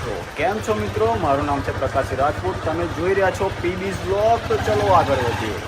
તો કેમ છો મિત્રો, મારું નામ છે પ્રકાશ રાજપૂત, તમે જોઈ રહ્યા છો પીબીઝ બ્લોગ. તો ચલો આગળ વધીએ.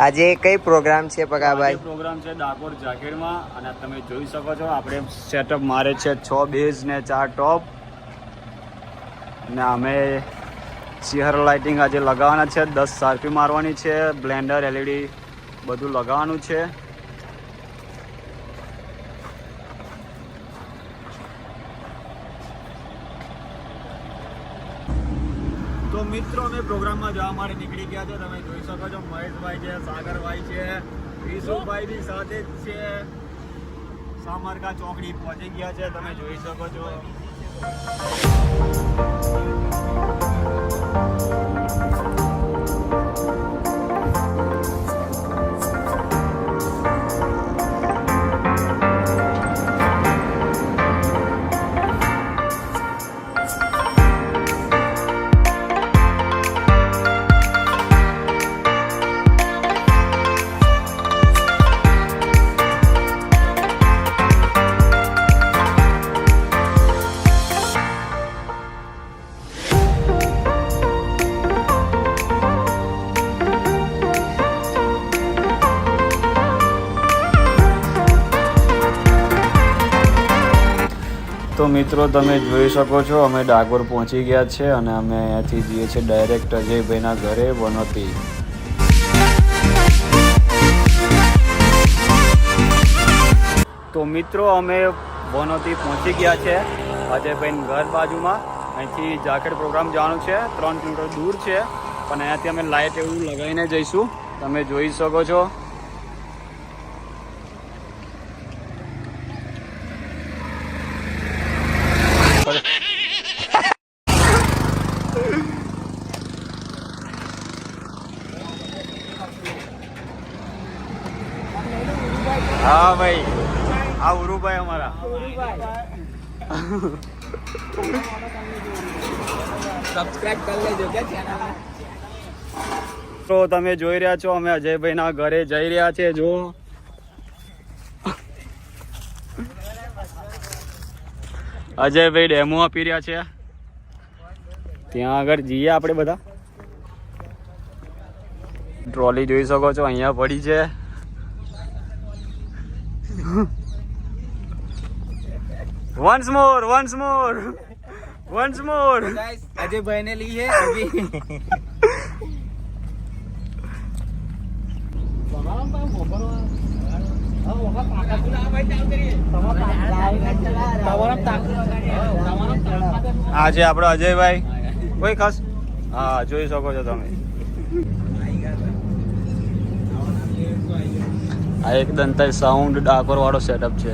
આજે કઈ પ્રોગ્રામ છે પગાભાઈ? પ્રોગ્રામ છે ડાકોર જાકેટમાં, અને તમે જોઈ શકો છો આપણે સેટઅપ મારે છે 6 બેઝ ને 4 ટોપ, ને અમે ચેહર લાઇટિંગ આજે લગાવવાના છે, 10 સાર્પી મારવાની છે, બ્લેન્ડર એલઈડી બધું લગાવવાનું છે. તો મિત્રો અમે પ્રોગ્રામમાં જવા માટે નીકળી ગયા છે. તમે જોઈ શકો છો મહેશભાઈ છે, સાગરભાઈ છે, વિશુભાઈ બી સાથે જ છે. સામરકા ચોકડી પહોંચી ગયા છે, તમે જોઈ શકો છો. તો મિત્રો તમે જોઈ શકો છો અમે ડાકોર પહોંચી ગયા છે, અને અમે અહીંયાથી જઈએ છીએ ડાયરેક્ટ અજયભાઈના ઘરે વનોતી. તો મિત્રો અમે વનોતી પહોંચી ગયા છે, અજયભાઈના ઘર બાજુમાં. અહીંથી જાકેટ પ્રોગ્રામ જવાનું છે, 3 કિલોમીટર દૂર છે, પણ અહીંયાથી અમે લાઇટ એવું લગાવીને જઈશું. તમે જોઈ શકો છો. હા ભાઈ, આ ઉરુભાઈ અમારા. સબસ્ક્રાઇબ કરી લેજો કે ચેનલ. તો તમે જોઈ રહ્યા છો અમે અજયભાઈના ઘરે જઈ રહ્યા છે. જો અજયભાઈ ડેમો આપી રહ્યા છે, ત્યાં આગળ જઈએ આપણે બધા. ટ્રોલી જોઈ શકો છો અહીંયા પડી છે. once more गाइस अजय भाई ने ली है अभी. આજે આપણો અજયભાઈ કોઈ ખાસ, હા જોઈ શકો છો તમે. આ એક દંતાઈ સાઉન્ડ ડાકોર વાળો સેટઅપ છે.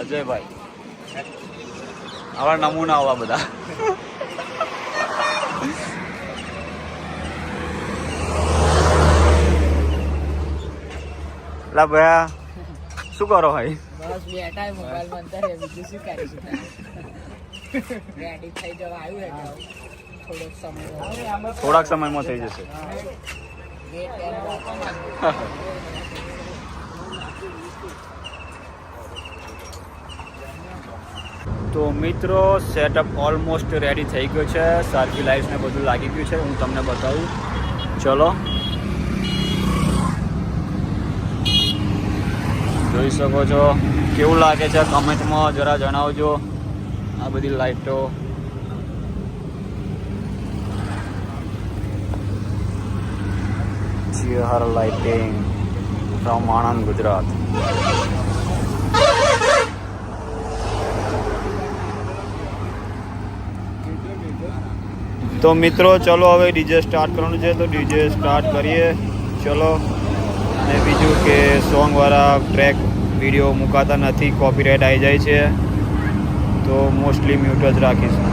અજયભાઈ આવા નમૂના આવા બધા. લા ભયા શું કરો ભાઈ? બસ બેઠા મોબાઈલ માં અંદર બીજું શું કરીશું. રેડી થઈ જવા આવ્યું છે, થોડાક સમયમાં થઈ જશે. તો મિત્રો સેટઅપ ઓલમોસ્ટ રેડી થઈ ગયો છે, સાર્પી લાઇટ્સ ને બધું લાગી ગયું છે. હું તમને બતાવું, ચલો જોઈ શકો છો. કેવું લાગે છે કમેન્ટમાં જરા જણાવજો. આ બધી લાઇટો સિંહર લાઇટિંગ ફ્રોમ આણંદ, ગુજરાત. તો મિત્રો ચલો હવે ડીજે સ્ટાર્ટ કરવાનું છે, તો ડીજે સ્ટાર્ટ કરીએ. ચલો. અને બીજું કે સોંગવાળા ટ્રેક વિડીયો મુકાતા નથી, કોપીરાઇટ આવી જાય છે, તો મોસ્ટલી મ્યુટ જ રાખીશું.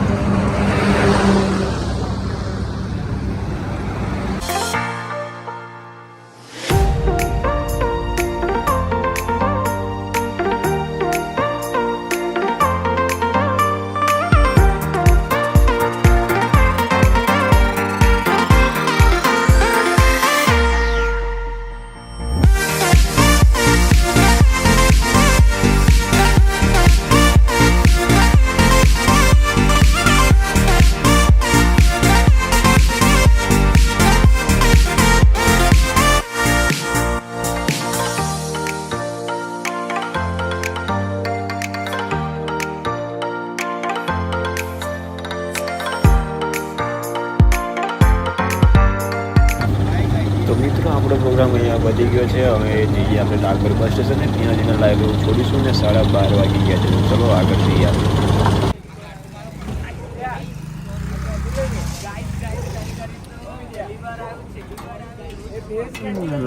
આપણો પ્રોગ્રામ અહીંયા વધી ગયો છે. હવે જઈએ આપણે ડાકોર બસ સ્ટેશને, ત્યાં જઈને લાઈવ છોડીશું ને 12:30 વાગી ગયા છે. ચલો આગળ જઈએ આપણે.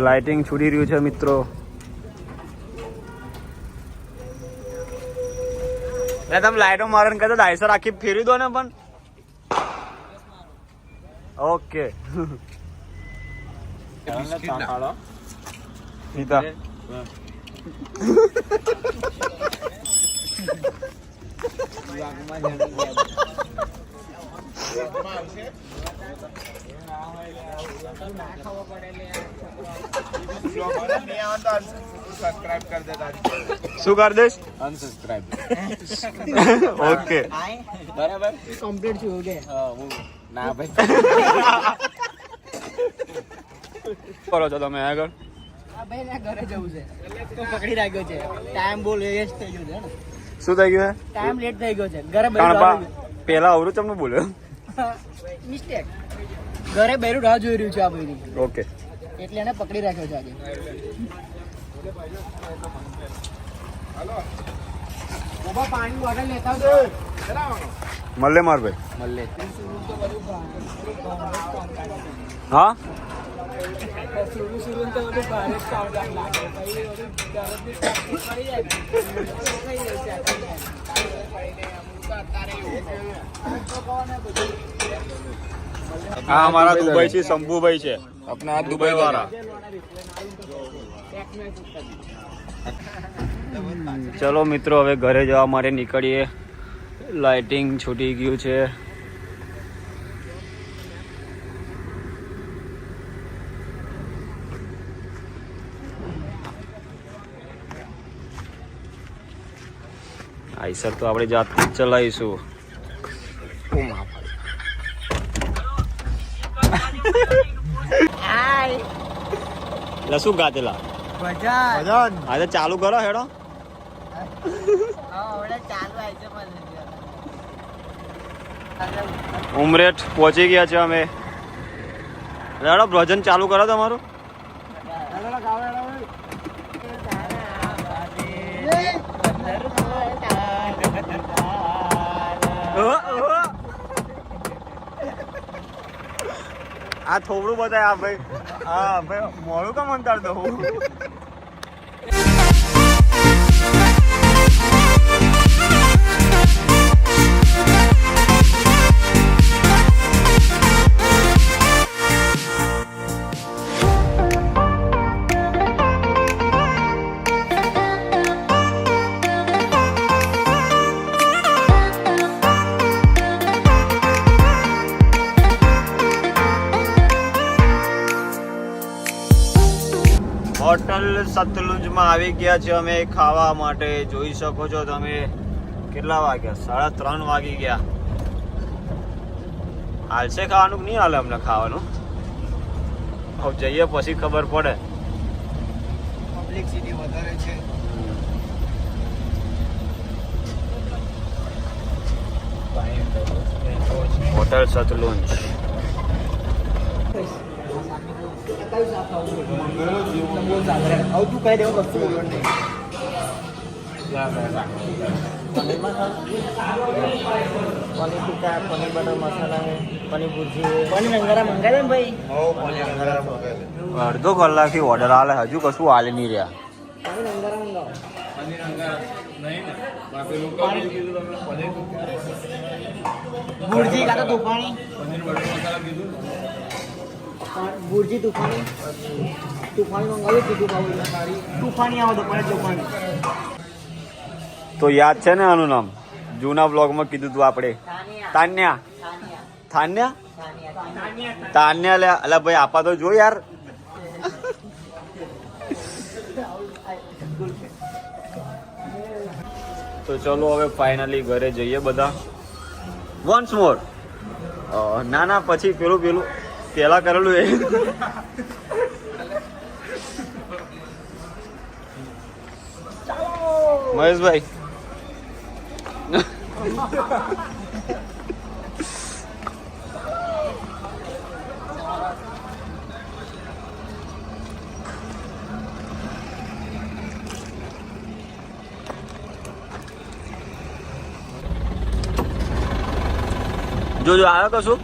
લાઇટિંગ છૂટી રહ્યું છે મિત્રો. તમે લાઈટો મારે ને કહેતા ડાયસર આખી ફેરવી દો ને પણ. ઓકે સીતા શું કરી દઈશ? અનસબસ્ક્રાઇબ. ઓકે બરાબર કમ્પ્લીટ છું કે ના ભાઈ કરો છો તમે આગળ? ભાઈ ના ઘરે જવું છે તો પકડી રાખ્યો છે. ટાઈમ બહુ લેટ થઈ ગયો છે ને. શું થઈ ગયું? ટાઈમ લેટ થઈ ગયો છે. ઘરે પેલા અવરું તમને બોલ્યો મિસ્ટેક. ઘરે બેરું રાહ જોઈ રહ્યું છે આ ભાઈ. ઓકે એટલે એને પકડી રાખ્યો છે આજે. પાણી બોટલ લેતા મલ્લે માર ભાઈ મળે. હા હા અમારા દુબઈ થી શંભુભાઈ છે, આપણા દુબઈ વાળા. ચલો મિત્રો હવે ઘરે જવા માટે નીકળીએ. લાઇટિંગ છૂટી ગયું છે. આઈસર તો આપણે જાતે જ ચલાવીશું. એટલે શું ગાતેલા આજે ચાલુ કરો હેડો. ઉમરેઠ પહોંચી ગયા છે અમે. હેડો ભજન ચાલુ કરો તમારું. આ થોડું બતાય આ ભાઈ. હા ભાઈ મોડું કામ અંતર દઉં. હોટલ સતલુંજમાં આવી ગયા છે અમે ખાવા માટે. જોઈ શકો છો તમે. કેટલા વાગ્યા? 3:30 વાગી ગયા. હાલશે ખાવાનું કે નહીં હાલે અમને ખાવાનું? હવે જઈએ પછી ખબર પડે. પબ્લિસિટી વધારે છે. હોટલ સતલુંજ. ખાવું બોલ સાગર હવે તું કહી દેવું કશું બોલવાનું નહીં પનીરમાં ખાવ પનીર ટીકા પનીર બટર મસાલા પનીર ભુરજી પનીર અંગારા મંગાવી દે ને ભાઈ અડધો કલાકથી ઓર્ડર આલે હજુ કશું આલે નહીં રહ્યા. પનીર અંગારા મંગાવો ભુરજી કાં તો તુફાની ભુરજી તુફાની મંગાવ્યું કીધું ખાવું તુફાની આવો તો પનીર તુફાની. તો યાદ છે ને આનું નામ જૂના બ્લોગમાં કીધું તું આપણે તાન્યા થાન્યા તાન્યા લે અલા ભાઈ આપા તો જો યાર. તો ચલો હવે ફાઇનલી ઘરે જઈએ બધા. વન્સ મોર ના ના પછી પેલું પેલા કરેલું એ મહેશભાઈ જોજો આવ્યો કશું.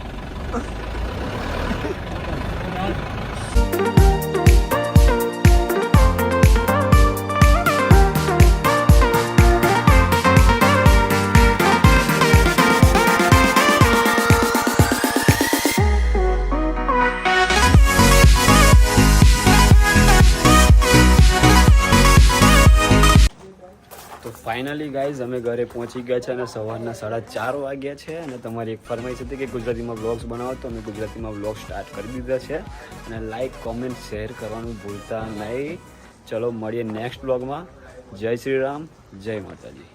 ફાઇનલી ગાઈઝ અમે ઘરે પહોંચી ગયા છે અને સવારના 4:30 વાગ્યા છે અને તમારી એક ફરમાઈશ હતી કે ગુજરાતીમાં વ્લોગ્સ બનાવો તો અમે ગુજરાતીમાં વ્લોગ સ્ટાર્ટ કરી દીધા છે અને લાઈક કોમેન્ટ શેર કરવાનું ભૂલતા નહીં. ચલો મળીએ નેક્સ્ટ વ્લોગમાં. જય શ્રી રામ, જય માતાજી.